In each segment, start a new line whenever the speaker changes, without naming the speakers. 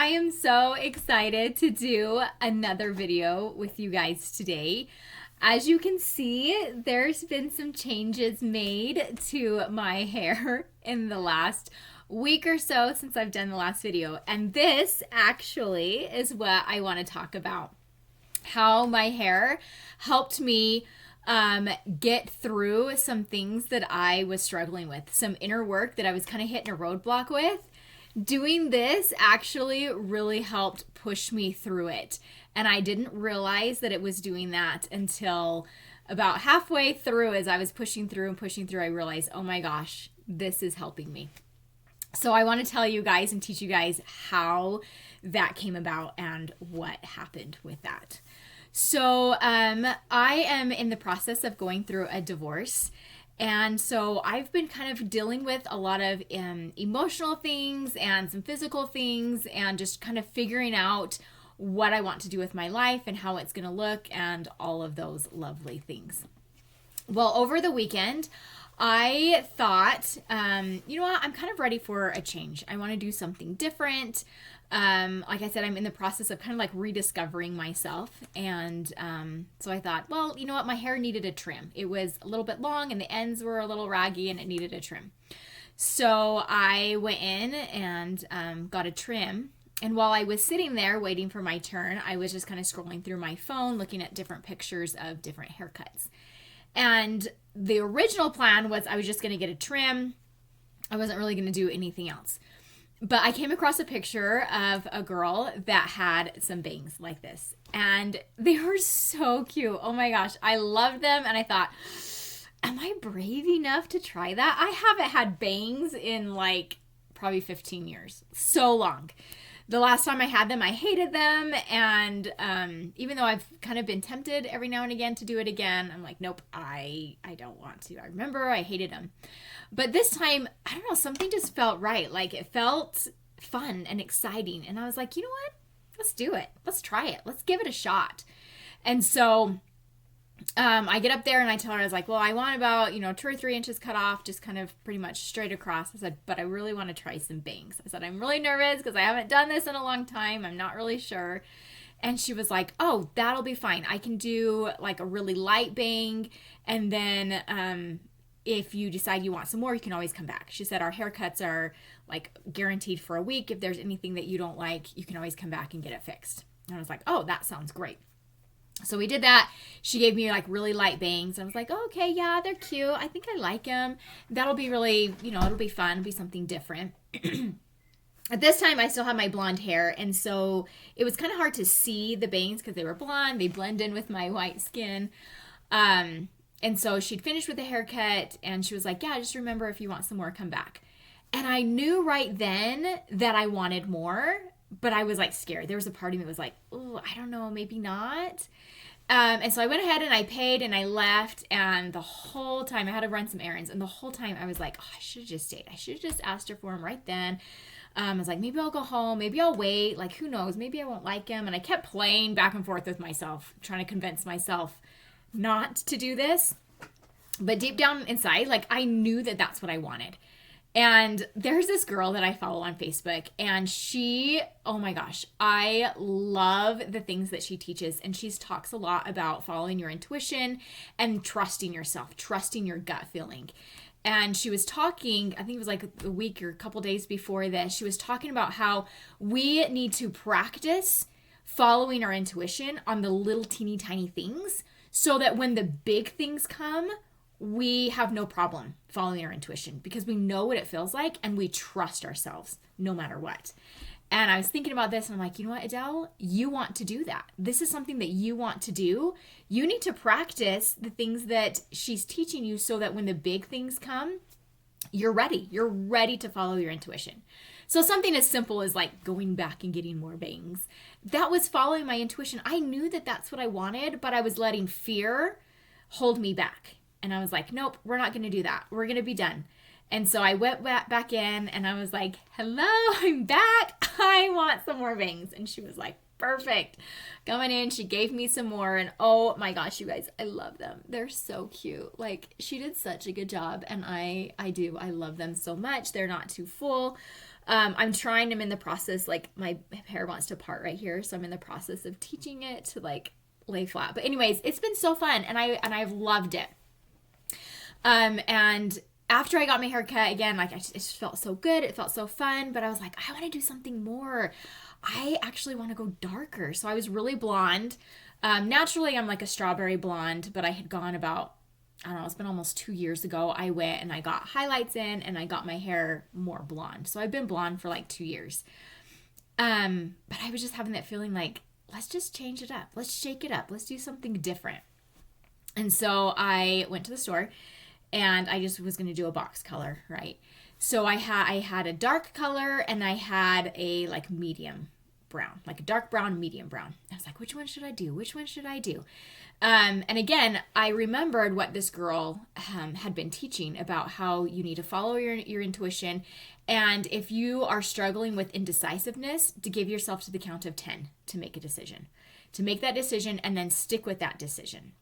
I am so excited to do another video with you guys today. As you can see, there's been some changes made to my hair in the last week or so since I've done the last video. And this actually is what I want to talk about. How my hair helped me get through some things that I was struggling with, some inner work that I was kind of hitting a roadblock with. Doing this actually really helped push me through it. And I didn't realize that it was doing that until about halfway through. As I was pushing through, I realized, oh my gosh, this is helping me. So I want to tell you guys and teach you guys how that came about and what happened with that. So I am in the process of going through a divorce. And so I've been kind of dealing with a lot of emotional things and some physical things and just kind of figuring out what I want to do with my life and how it's going to look and all of those lovely things. Well, over the weekend, I thought, you know what, I'm kind of ready for a change. I want to do something different. Like I said, I'm in the process of kind of like rediscovering myself. And so I thought, well, you know what, my hair needed a trim. It was a little bit long and the ends were a little raggy and it needed a trim. So I went in and got a trim. And while I was sitting there waiting for my turn, I was just kind of scrolling through my phone, looking at different pictures of different haircuts. And the original plan was I was just going to get a trim. I wasn't really going to do anything else. But I came across a picture of a girl that had some bangs like this. And they were so cute. Oh my gosh. I loved them. And I thought, am I brave enough to try that? I haven't had bangs in like probably 15 years. So long. The last time I had them, I hated them. And even though I've kind of been tempted every now and again to do it again, I'm like, nope, I don't want to. I remember I hated them. But this time, I don't know, something just felt right. Like it felt fun and exciting. And I was like, you know what? Let's do it. Let's try it. Let's give it a shot. And so I get up there and I tell her, I was like, well, I want about, 2 or 3 inches cut off, just kind of pretty much straight across. I said, but I really want to try some bangs. I said, I'm really nervous because I haven't done this in a long time. I'm not really sure. And she was like, oh, that'll be fine. I can do like a really light bang. And then if you decide you want some more, you can always come back. She said, our haircuts are like guaranteed for a week. If there's anything that you don't like, you can always come back and get it fixed. And I was like, oh, that sounds great. So we did that. She gave me like really light bangs. I was like, oh, okay, yeah, they're cute. I think I like them. That'll be really, it'll be fun. It'll be something different. At this time, I still had my blonde hair. And so it was kind of hard to see the bangs because they were blonde. They blend in with my white skin. And so she'd finished with the haircut and she was like, yeah, just remember if you want some more, come back. And I knew right then that I wanted more, but I was like scared. There was a part of me that was like, oh, I don't know, maybe not. And so I went ahead and I paid and I left. And the whole time I had to run some errands. And the whole time I was like, oh, I should have just stayed. I should have just asked her for him right then. I was like, maybe I'll go home. Maybe I'll wait. Like, who knows? Maybe I won't like him. And I kept playing back and forth with myself, trying to convince myself not to do this. But deep down inside, like I knew that that's what I wanted. And there's this girl that I follow on Facebook and she, oh my gosh, I love the things that she teaches. And she talks a lot about following your intuition and trusting yourself, trusting your gut feeling. And she was talking, I think it was like a week or a couple days before this, she was talking about how we need to practice following our intuition on the little teeny tiny things so that when the big things come, we have no problem following our intuition because we know what it feels like and we trust ourselves no matter what. And I was thinking about this and I'm like, you know what, Adele, you want to do that. This is something that you want to do. You need to practice the things that she's teaching you so that when the big things come, you're ready. You're ready to follow your intuition. So something as simple as like going back and getting more bangs, that was following my intuition. I knew that that's what I wanted, but I was letting fear hold me back. And I was like, nope, we're not going to do that. We're going to be done. And so I went back in and I was like, hello, I'm back. I want some more bangs. And she was like, Perfect. Coming in, she gave me some more, and oh my gosh, you guys, I love them. They're so cute. Like, she did such a good job, and I love them so much. They're not too full. I'm trying, I'm in the process, like my hair wants to part right here, so I'm in the process of teaching it to like lay flat. But anyways, it's been so fun, and I've loved it. And after I got my hair cut again, like it just felt so good. It felt so fun, but I was like, I want to do something more. I actually want to go darker. So I was really blonde. Naturally, I'm like a strawberry blonde, but I had gone about, I don't know, it's been almost 2 years ago. I went and I got highlights in and I got my hair more blonde. So I've been blonde for like 2 years. But I was just having that feeling like, let's just change it up. Let's shake it up. Let's do something different. And so I went to the store and I just was going to do a box color, right? So I had a dark color and I had a like medium brown, like a dark brown, medium brown. I was like, which one should I do? Which one should I do? And again, I remembered what this girl had been teaching about how you need to follow your intuition. And if you are struggling with indecisiveness, to give yourself to the count of 10 to make a decision, to make that decision and then stick with that decision.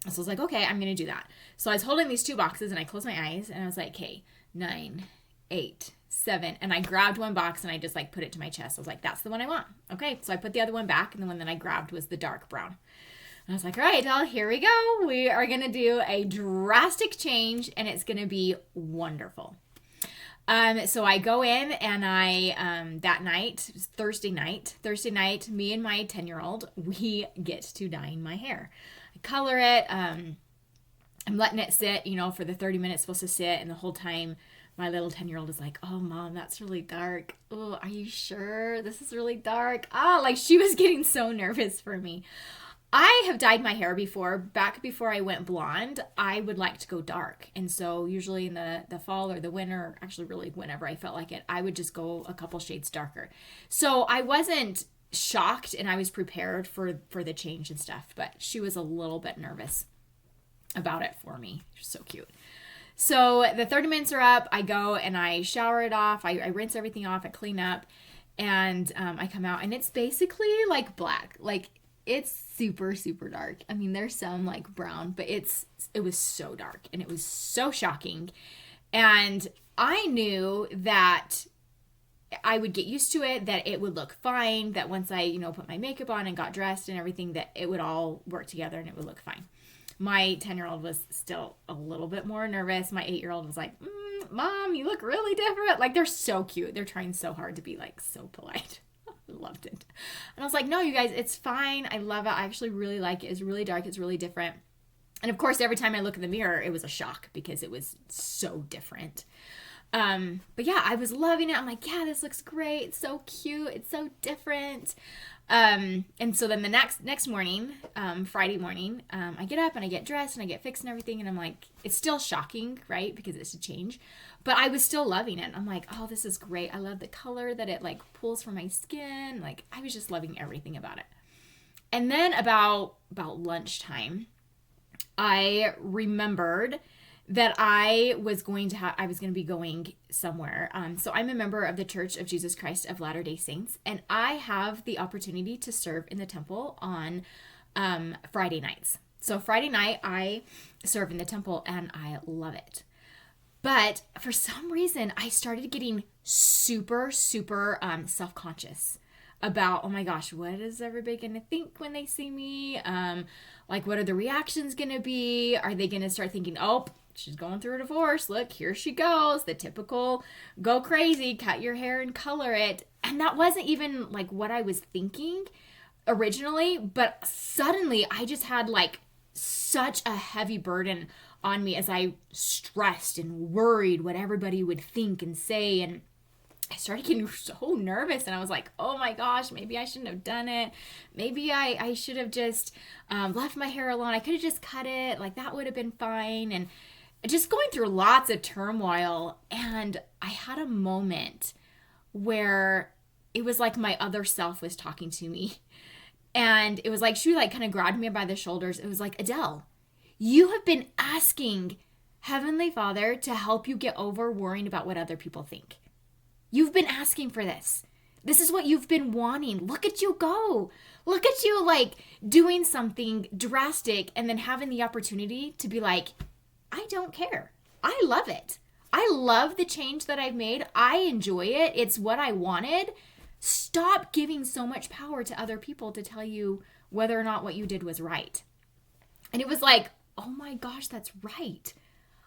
So I was like, okay, I'm going to do that. So I was holding these two boxes and I closed my eyes and I was like, okay, 9, 8, 7. And I grabbed one box and I just like put it to my chest. I was like, that's the one I want. Okay. So I put the other one back and the one that I grabbed was the dark brown. And I was like, all right, well, here we go. We are going to do a drastic change and it's going to be wonderful. So I go in and I, that night, it was Thursday night, me and my 10-year-old, we get to dyeing my hair. I color it. I'm letting it sit, for the 30 minutes it's supposed to sit. And the whole time my little 10-year-old is like, oh, Mom, that's really dark. Oh, are you sure this is really dark? Like she was getting so nervous for me. I have dyed my hair before. Back before I went blonde, I would like to go dark. And so usually in the fall or the winter, actually really whenever I felt like it, I would just go a couple shades darker. So I wasn't shocked and I was prepared for the change and stuff, but she was a little bit nervous about it for me. She's so cute. So the 30 minutes are up. I go and I shower it off. I rinse everything off. I clean up and I come out and it's basically like black. Like it's super, super dark. I mean, there's some like brown, but it was so dark and it was so shocking. And I knew that I would get used to it, that it would look fine, that once I, put my makeup on and got dressed and everything, that it would all work together and it would look fine. My 10-year-old was still a little bit more nervous. My 8-year-old was like, Mom, you look really different. Like, they're so cute. They're trying so hard to be like so polite. I loved it. And I was like, no, you guys, it's fine. I love it. I actually really like it. It's really dark. It's really different. And of course, every time I look in the mirror, it was a shock because it was so different. But yeah, I was loving it. I'm like, yeah, this looks great. It's so cute. It's so different. And so then the next morning, Friday morning, I get up and I get dressed and I get fixed and everything. And I'm like, it's still shocking, right? Because it's a change, but I was still loving it. I'm like, oh, this is great. I love the color that it like pulls from my skin. Like I was just loving everything about it. And then about lunchtime, I remembered that I was going to be going somewhere. So I'm a member of the Church of Jesus Christ of Latter-day Saints, and I have the opportunity to serve in the temple on Friday nights. So Friday night I serve in the temple and I love it. But for some reason I started getting super, super self-conscious about, oh my gosh, what is everybody going to think when they see me? Like, what are the reactions going to be? Are they going to start thinking, oh, she's going through a divorce. Look, here she goes. The typical go crazy, cut your hair and color it. And that wasn't even like what I was thinking originally. But suddenly I just had like such a heavy burden on me as I stressed and worried what everybody would think and say. And I started getting so nervous and I was like, oh my gosh, maybe I shouldn't have done it. Maybe I should have just left my hair alone. I could have just cut it. Like that would have been fine. And just going through lots of turmoil. And I had a moment where it was like my other self was talking to me. And it was like, she like kind of grabbed me by the shoulders. It was like, Adele, you have been asking Heavenly Father to help you get over worrying about what other people think. You've been asking for this. This is what you've been wanting. Look at you go. Look at you like doing something drastic and then having the opportunity to be like, I don't care. I love it. I love the change that I've made. I enjoy it. It's what I wanted. Stop giving so much power to other people to tell you whether or not what you did was right. And it was like, oh my gosh, that's right.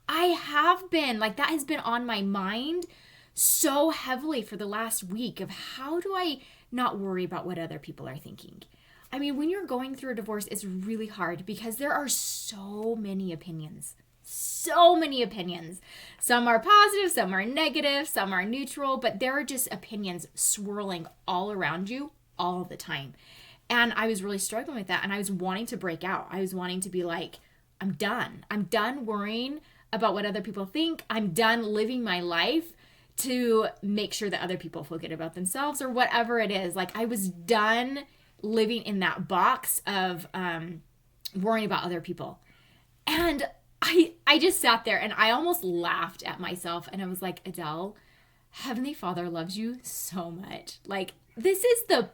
I have been like, that has been on my mind so heavily for the last week of how do I not worry about what other people are thinking. I mean, when you're going through a divorce, it's really hard because there are so many opinions. So many opinions. Some are positive, some are negative, some are neutral, but there are just opinions swirling all around you all the time. And I was really struggling with that, and I was wanting to break out. I was wanting to be like, I'm done. I'm done worrying about what other people think. I'm done living my life to make sure that other people feel good about themselves or whatever it is. Like, I was done living in that box of worrying about other people. And I just sat there and I almost laughed at myself, and I was like, Adele, Heavenly Father loves you so much. Like, this is the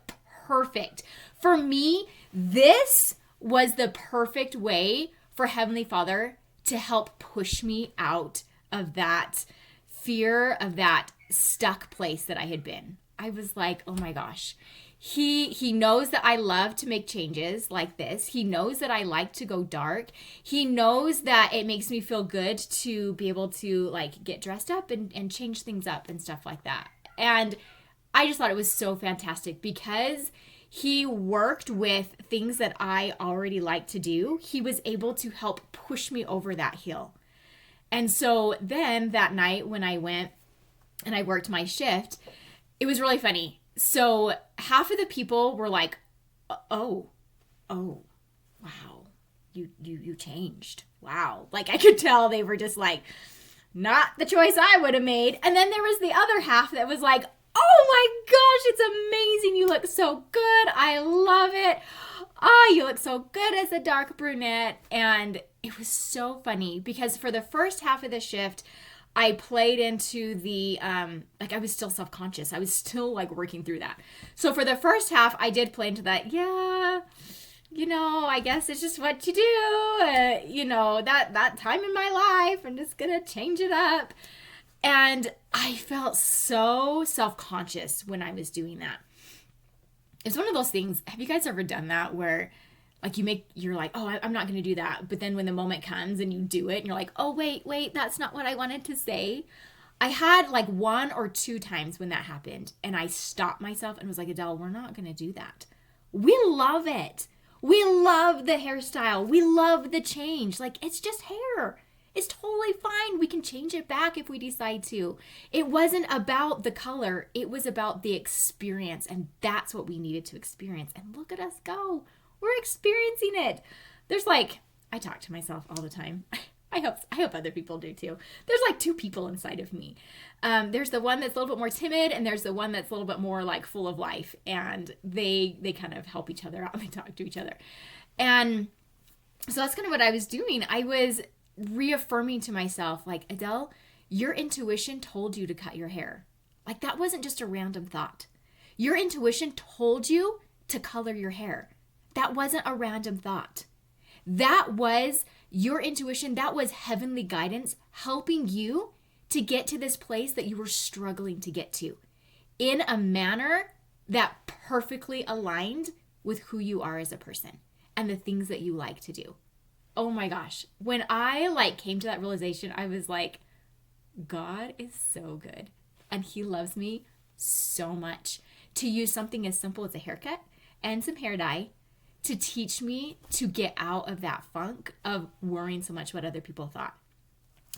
perfect, for me, this was the perfect way for Heavenly Father to help push me out of that fear, of that stuck place that I had been. I was like, oh my gosh. He knows that I love to make changes like this. He knows that I like to go dark. He knows that it makes me feel good to be able to like get dressed up and change things up and stuff like that. And I just thought it was so fantastic because he worked with things that I already like to do. He was able to help push me over that hill. And so then that night when I went and I worked my shift, it was really funny. So half of the people were like, oh, wow, you changed. Wow. Like, I could tell they were just like, not the choice I would have made. And then there was the other half that was like, oh my gosh, it's amazing. You look so good. I love it. Oh, you look so good as a dark brunette. And it was so funny because for the first half of the shift, I played into the, like, I was still self-conscious. I was still like working through that. So for the first half, I did play into that. Yeah, you know, I guess it's just what you do. You know, that time in my life, I'm just going to change it up. And I felt so self-conscious when I was doing that. It's one of those things. Have you guys ever done that where like you're like, oh, I'm not going to do that. But then when the moment comes and you do it and you're like, oh, wait, that's not what I wanted to say. I had like 1 or 2 times when that happened. And I stopped myself and was like, Adele, we're not going to do that. We love it. We love the hairstyle. We love the change. Like, it's just hair. It's totally fine. We can change it back if we decide to. It wasn't about the color. It was about the experience. And that's what we needed to experience. And look at us go. We're experiencing it. There's like, I talk to myself all the time. I hope other people do too. There's like 2 people inside of me. There's the one that's a little bit more timid, and there's the one that's a little bit more like full of life. And they kind of help each other out and they talk to each other. And so that's kind of what I was doing. I was reaffirming to myself, like, Adele, your intuition told you to cut your hair. Like, that wasn't just a random thought. Your intuition told you to color your hair. That wasn't a random thought. That was your intuition. That was heavenly guidance helping you to get to this place that you were struggling to get to in a manner that perfectly aligned with who you are as a person and the things that you like to do. Oh my gosh. When I like came to that realization, I was like, God is so good. And he loves me so much to use something as simple as a haircut and some hair dye to teach me to get out of that funk of worrying so much what other people thought.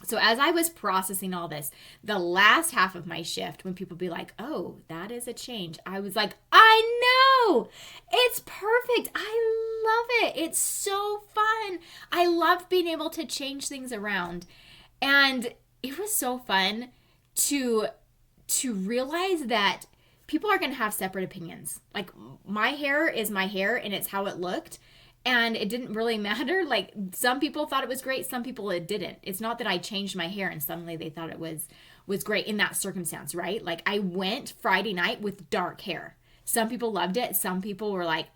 So as I was processing all this, the last half of my shift, when people be like, oh, that is a change, I was like, I know, it's perfect. I love it. It's so fun. I love being able to change things around. And it was so fun to realize that people are going to have separate opinions. Like, my hair is my hair and it's how it looked. And it didn't really matter. Like, some people thought it was great. Some people it didn't. It's not that I changed my hair and suddenly they thought it was was great in that circumstance, right? Like I went Friday night with dark hair. Some people loved it. Some people were like,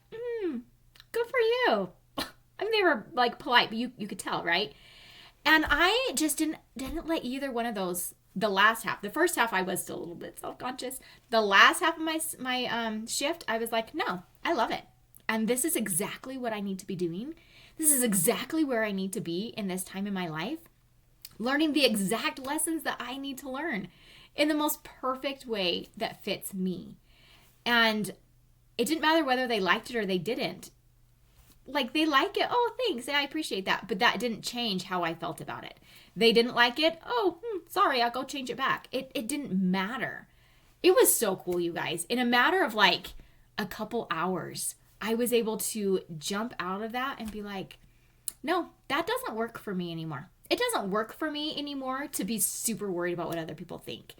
good for you. I mean, they were like polite, but you could tell, right? And I just didn't let either one of those. The last half, the first half, I was still a little bit self-conscious. The last half of my shift, I was like, no, I love it. And this is exactly what I need to be doing. This is exactly where I need to be in this time in my life, learning the exact lessons that I need to learn in the most perfect way that fits me. And it didn't matter whether they liked it or they didn't. Like, they like it. Oh, thanks. I appreciate that. But that didn't change how I felt about it. They didn't like it. Oh, sorry. I'll go change it back. It didn't matter. It was so cool, you guys. In a matter of like a couple hours, I was able to jump out of that and be like, no, that doesn't work for me anymore. It doesn't work for me anymore to be super worried about what other people think.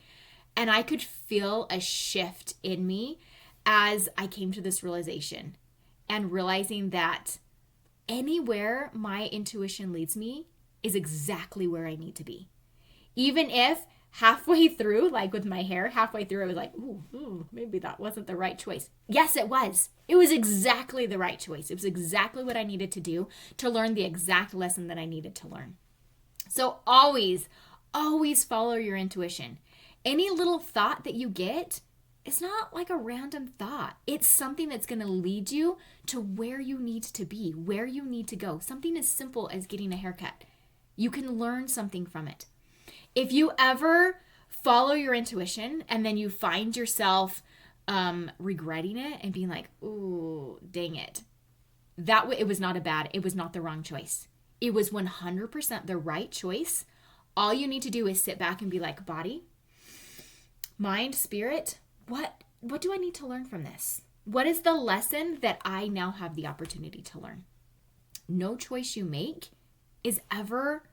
And I could feel a shift in me as I came to this realization and realizing that anywhere my intuition leads me is exactly where I need to be. Even if halfway through, like with my hair, halfway through, I was like, ooh, maybe that wasn't the right choice. Yes, it was. It was exactly the right choice. It was exactly what I needed to do to learn the exact lesson that I needed to learn. So always follow your intuition. Any little thought that you get, it's not like a random thought. It's something that's going to lead you to where you need to be, where you need to go. Something as simple as getting a haircut. You can learn something from it. If you ever follow your intuition and then you find yourself regretting it and being like, ooh, dang it. It was not the wrong choice. It was 100% the right choice. All you need to do is sit back and be like, body, mind, spirit, what do I need to learn from this? What is the lesson that I now have the opportunity to learn? No choice you make is ever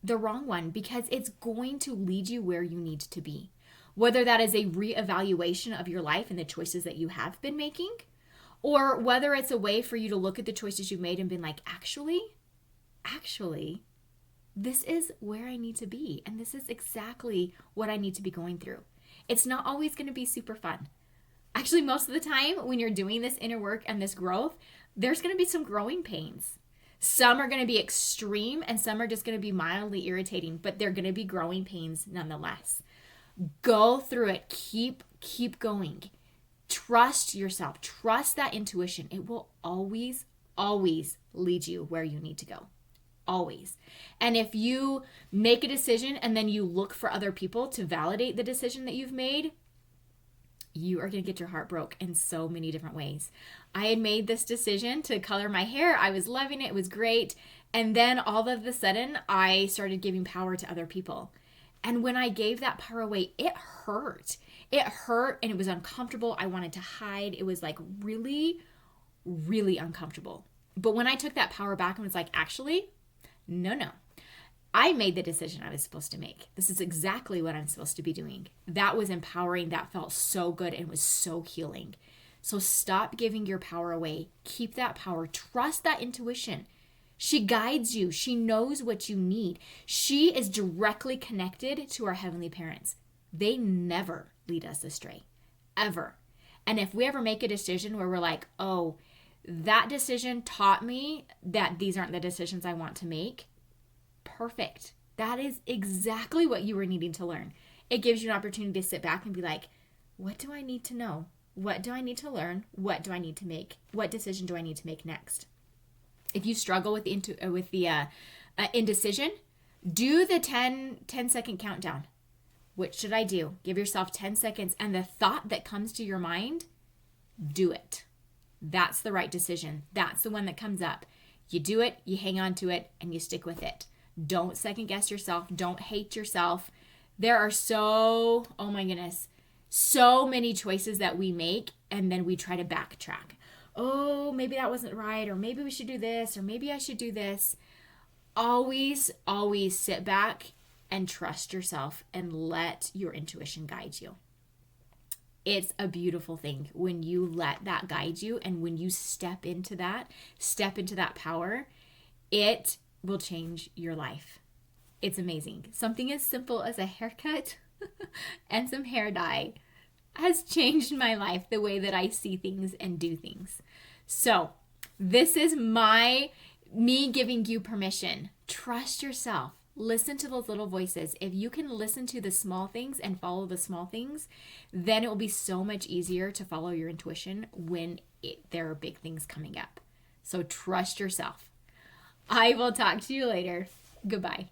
the wrong one because it's going to lead you where you need to be. Whether that is a reevaluation of your life and the choices that you have been making, or whether it's a way for you to look at the choices you've made and been like, actually, this is where I need to be. And this is exactly what I need to be going through. It's not always going to be super fun. Actually, most of the time when you're doing this inner work and this growth, there's going to be some growing pains. Some are going to be extreme and some are just going to be mildly irritating, but they're going to be growing pains nonetheless. Go through it. Keep going. Trust yourself. Trust that intuition. It will always lead you where you need to go. Always. And if you make a decision and then you look for other people to validate the decision that you've made, you are going to get your heart broke in so many different ways. I had made this decision to color my hair. I was loving it. It was great. And then all of a sudden, I started giving power to other people. And when I gave that power away, it hurt. It hurt and it was uncomfortable. I wanted to hide. It was like really, really uncomfortable. But when I took that power back and was like, actually, no. I made the decision I was supposed to make. This is exactly what I'm supposed to be doing. That was empowering. That felt so good and was so healing. So stop giving your power away. Keep that power. Trust that intuition. She guides you. She knows what you need. She is directly connected to our heavenly parents. They never lead us astray, ever. And if we ever make a decision where we're like, oh, that decision taught me that these aren't the decisions I want to make, perfect. That is exactly what you were needing to learn. It gives you an opportunity to sit back and be like, what do I need to know? What do I need to learn? What do I need to make? What decision do I need to make next? If you struggle with the indecision, do the 10-second countdown. What should I do? Give yourself 10 seconds, and the thought that comes to your mind, do it. That's the right decision. That's the one that comes up. You do it, you hang on to it, and you stick with it. Don't second guess yourself. Don't hate yourself. There are so many choices that we make, and then we try to backtrack. Oh, maybe that wasn't right, or maybe we should do this, or maybe I should do this. Always sit back and trust yourself and let your intuition guide you. It's a beautiful thing when you let that guide you, and when you step into that power, it will change your life. It's amazing. Something as simple as a haircut and some hair dye has changed my life, the way that I see things and do things. So this is me giving you permission. Trust yourself. Listen to those little voices. If you can listen to the small things and follow the small things, then it will be so much easier to follow your intuition when there are big things coming up. So trust yourself. I will talk to you later. Goodbye.